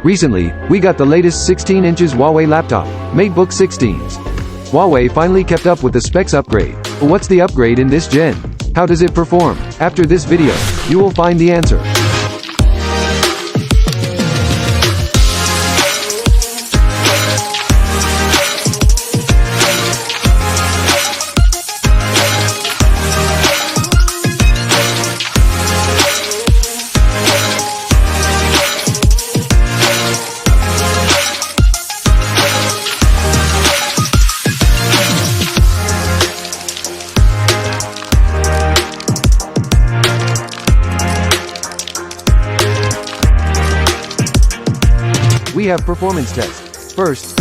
Recently, we got the latest 16 inches Huawei laptop, MateBook 16s. Huawei finally kept up with the specs upgrade. But what's the upgrade in this gen? How does it perform? After this video, you will find the answer. We have performance tests. First,